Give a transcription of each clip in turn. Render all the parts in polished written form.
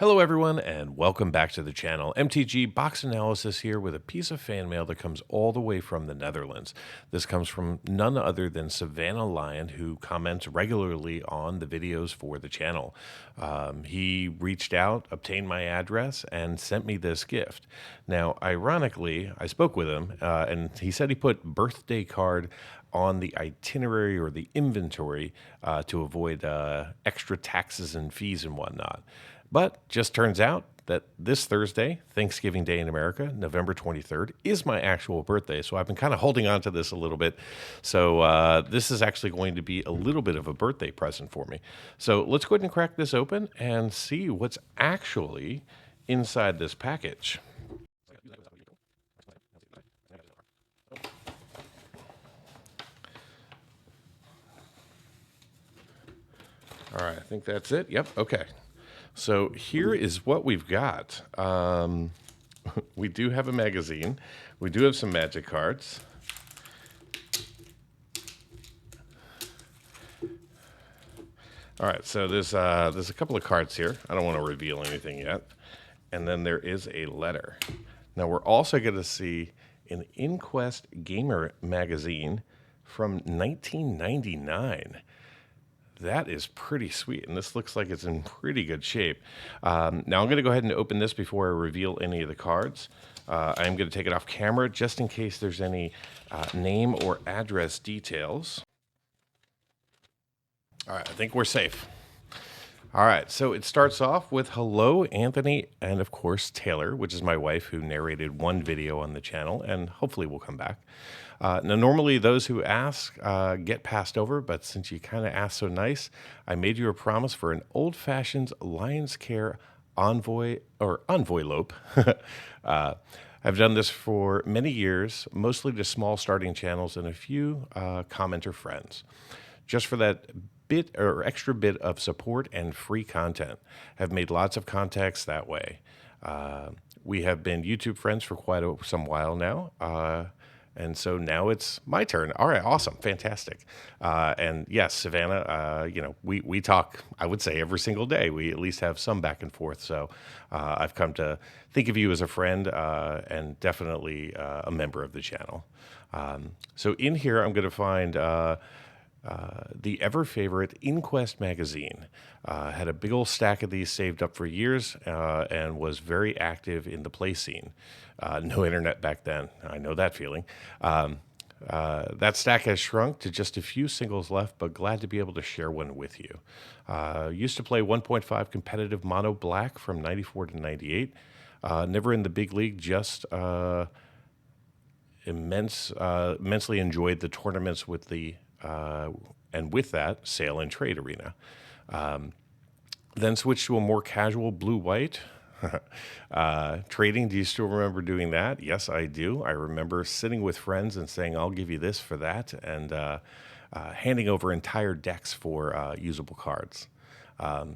Hello, everyone, and welcome back to the channel. MTG Box Analysis here with a piece of fan mail that comes all the way from the Netherlands. This comes from none other than Savannah Lion, who comments regularly on the videos for the channel. He reached out, obtained my address, and sent me this gift. Now, ironically, I spoke with him, and he said he put birthday card on the itinerary or the inventory to avoid extra taxes and fees and whatnot. But just turns out that this Thursday, Thanksgiving Day in America, November 23rd, is my actual birthday. So I've been kind of holding on to this a little bit. So this is actually going to be a little bit of a birthday present for me. So let's go ahead and crack this open and see what's actually inside this package. All right, I think that's it. Yep, okay. So here is what we've got. We do have a magazine. We do have some magic cards. All right, so there's a couple of cards here. I don't want to reveal anything yet. And then there is a letter. Now we're also going to see an Inquest Gamer magazine from 1999. That is pretty sweet, and this looks like it's in pretty good shape. Now I'm going to go ahead and open this before I reveal any of the cards. I'm going to take it off camera just in case there's any name or address details. All right, I think we're safe. All right, so it starts off with hello, Anthony, and of course, Taylor, which is my wife who narrated one video on the channel and hopefully will come back. Now, normally those who ask get passed over, but since you kind of asked so nice, I made you a promise for an old-fashioned Lion's Care envoy or envelope. I've done this for many years, mostly to small starting channels and a few commenter friends. Just for that bit or extra bit of support and free content. Have made lots of contacts that way. We have been YouTube friends for quite some while now. And so now it's my turn. All right, awesome, fantastic. And yes, Savannah, we talk, I would say, every single day. We at least have some back and forth. So I've come to think of you as a friend and definitely a member of the channel. So in here, I'm going to find the ever favorite Inquest magazine. Had a big old stack of these saved up for years and was very active in the play scene. No internet back then. I know that feeling. That stack has shrunk to just a few singles left, but glad to be able to share one with you. Used to play 1.5 competitive mono black from 94 to 98. Never in the big league, just immensely enjoyed the tournaments with the and with that, sale and trade arena. Then switched to a more casual blue-white. Trading, do you still remember doing that? Yes, I do. I remember sitting with friends and saying, I'll give you this for that, and handing over entire decks for usable cards.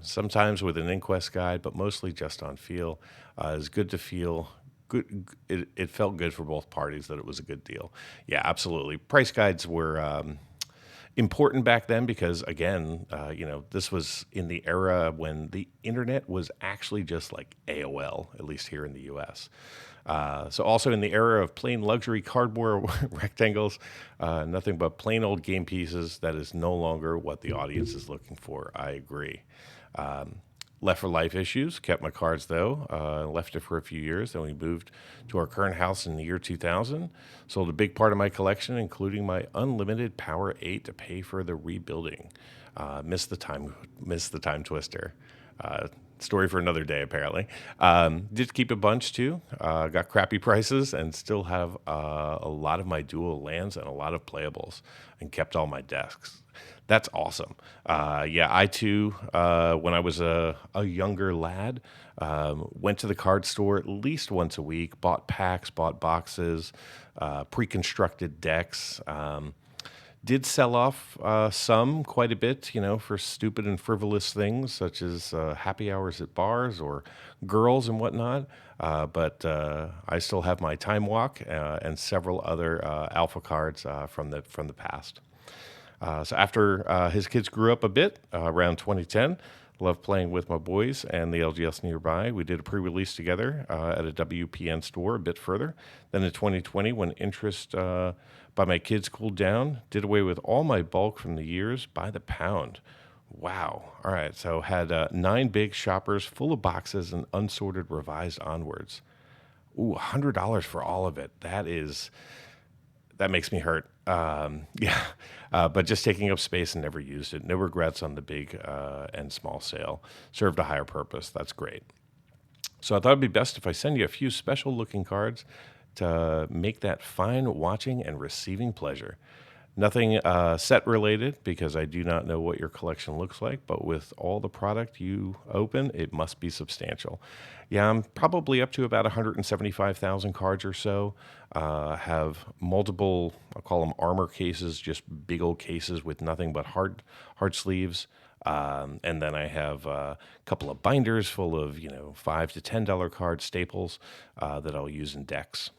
Sometimes with an Inquest guide, but mostly just on feel. It's good to feel good. It felt good for both parties that it was a good deal. Yeah, absolutely. Price guides were important back then because, again, this was in the era when the internet was actually just like AOL, at least here in the U.S. So also in the era of plain luxury cardboard rectangles, nothing but plain old game pieces. That is no longer what the audience is looking for. I agree. Left for life issues. Kept my cards though. Left it for a few years. Then we moved to our current house in the year 2000. Sold a big part of my collection, including my unlimited Power 8 to pay for the rebuilding. Missed the time twister. Story for another day, apparently. Did keep a bunch too. Got crappy prices and still have a lot of my dual lands and a lot of playables, and kept all my decks. That's awesome. Yeah, I too, when I was a younger lad, went to the card store at least once a week, bought packs, bought boxes, pre-constructed decks. Did sell off some quite a bit, for stupid and frivolous things such as happy hours at bars or girls and whatnot. But I still have my Time Walk and several other alpha cards from the past. So after his kids grew up a bit, around 2010, Love playing with my boys and the LGS nearby. We did a pre-release together at a WPN store a bit further. Then in 2020, when interest by my kids cooled down, did away with all my bulk from the years by the pound. Wow. All right. So had 9 big shoppers full of boxes and unsorted revised onwards. Ooh, $100 for all of it. That makes me hurt. Yeah, but just taking up space and never used it. No regrets on the big and small sale. Served a higher purpose. That's great. So I thought it'd be best if I send you a few special looking cards to make that fine watching and receiving pleasure. Nothing set related because I do not know what your collection looks like, but with all the product you open, it must be substantial. Yeah, I'm probably up to about 175,000 cards or so. Have multiple, I'll call them armor cases, just big old cases with nothing but hard sleeves. And then I have a couple of binders full of, $5 to $10 card staples that I'll use in decks.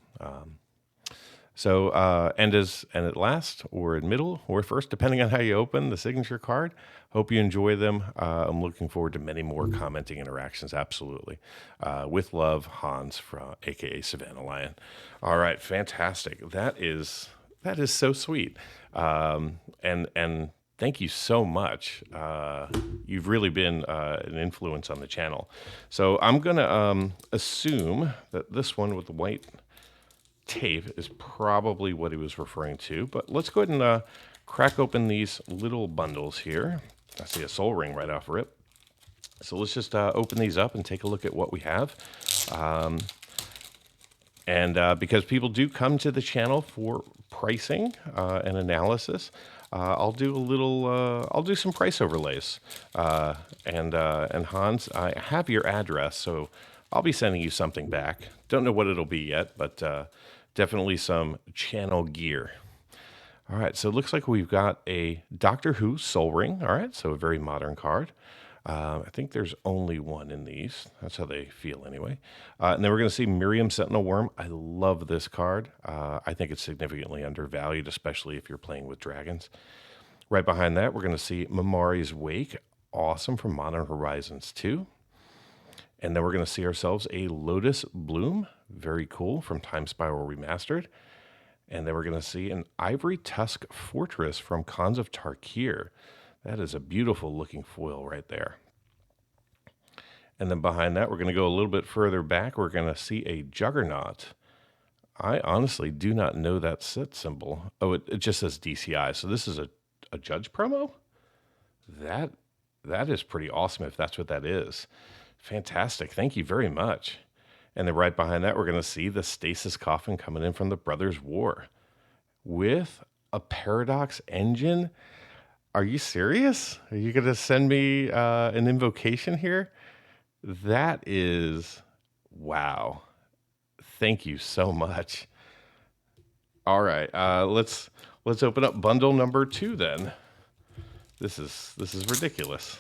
So, and at last, or in middle, or first, depending on how you open the signature card. Hope you enjoy them. I'm looking forward to many more commenting interactions. Absolutely. With love, Hans from AKA Savannah Lion. All right, fantastic. That is so sweet. And thank you so much. You've really been an influence on the channel. So I'm gonna assume that this one with the white tape is probably what he was referring to, but let's go ahead and crack open these little bundles here. I see a soul ring right off rip. So let's just open these up and take a look at what we have. And because people do come to the channel for pricing and analysis, I'll do some price overlays. And Hans, I have your address, so I'll be sending you something back. Don't know what it'll be yet, but definitely some channel gear. All right, so it looks like we've got a Doctor Who Soul Ring. All right, so a very modern card. I think there's only one in these. That's how they feel anyway. And then we're going to see Miriam Sentinel Worm. I love this card. I think it's significantly undervalued, especially if you're playing with dragons. Right behind that, we're going to see Mamari's Wake. Awesome from Modern Horizons 2. And then we're going to see ourselves a Lotus Bloom. Very cool from Time Spiral Remastered. And then we're going to see an Ivory Tusk Fortress from Khans of Tarkir. That is a beautiful looking foil right there. And then behind that, we're going to go a little bit further back. We're going to see a Juggernaut. I honestly do not know that set symbol. Oh, it just says DCI. So this is a Judge promo? That is pretty awesome if that's what that is. Fantastic. Thank you very much. And then right behind that, we're going to see the Stasis Coffin coming in from the Brothers War with a Paradox engine. Are you serious? Are you going to send me an invocation here? That is, wow. Thank you so much. All right, let's open up bundle number 2 then. This is ridiculous.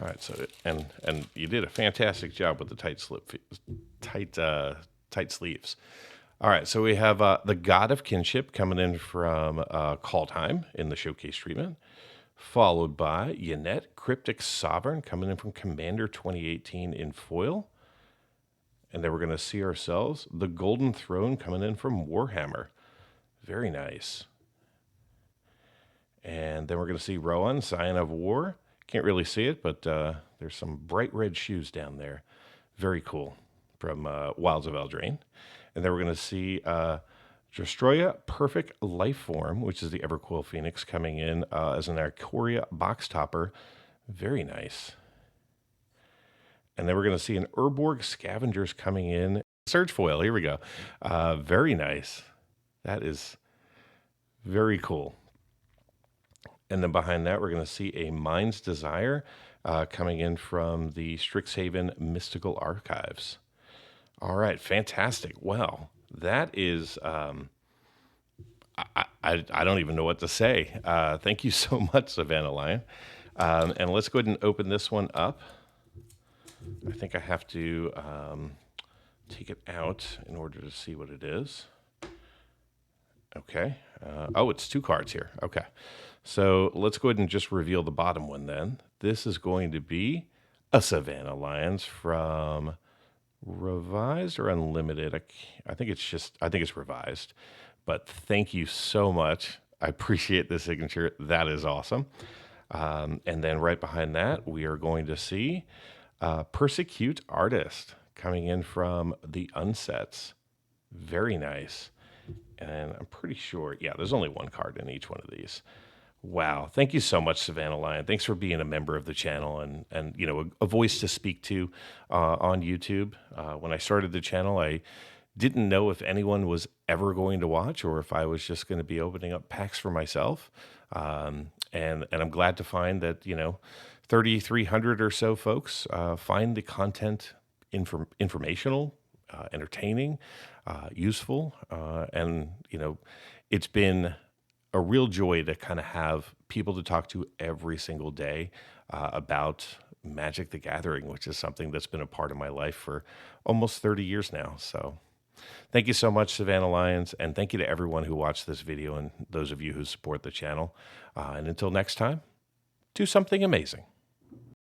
All right, so and you did a fantastic job with the tight sleeves. All right, so we have the God of Kinship coming in from Kaldheim in the showcase treatment, followed by Yannette Cryptic Sovereign coming in from Commander 2018 in foil. And then we're going to see ourselves the Golden Throne coming in from Warhammer. Very nice. And then we're going to see Rowan, Scion of War. Can't really see it, but there's some bright red shoes down there. Very cool from Wilds of Eldraine. And then we're going to see Destroya Perfect Life Form, which is the Evercoil Phoenix coming in as an Ikoria box topper. Very nice. And then we're going to see an Urborg Scavengers coming in. Surge foil, here we go. Very nice. That is very cool. And then behind that, we're going to see a Mind's Desire coming in from the Strixhaven Mystical Archives. All right, fantastic. Well, that is, I don't even know what to say. Thank you so much, Savannah Lion. And let's go ahead and open this one up. I think I have to take it out in order to see what it is. Okay. Oh, it's two cards here. Okay. So let's go ahead and just reveal the bottom one then. This is going to be a Savannah Lions from Revised or Unlimited. I think I think it's Revised. But thank you so much. I appreciate the signature. That is awesome. And then right behind that, we are going to see Persecute Artist coming in from the Unsets. Very nice. And I'm pretty sure, yeah, there's only one card in each one of these. Wow. Thank you so much, Savannah Lion. Thanks for being a member of the channel and a voice to speak to on YouTube. When I started the channel, I didn't know if anyone was ever going to watch or if I was just going to be opening up packs for myself. And I'm glad to find that, 3,300 or so folks find the content informational, entertaining, useful. And, it's been a real joy to kind of have people to talk to every single day about Magic the Gathering, which is something that's been a part of my life for almost 30 years now. So thank you so much, Savannah Lions, and thank you to everyone who watched this video and those of you who support the channel. And until next time, do something amazing.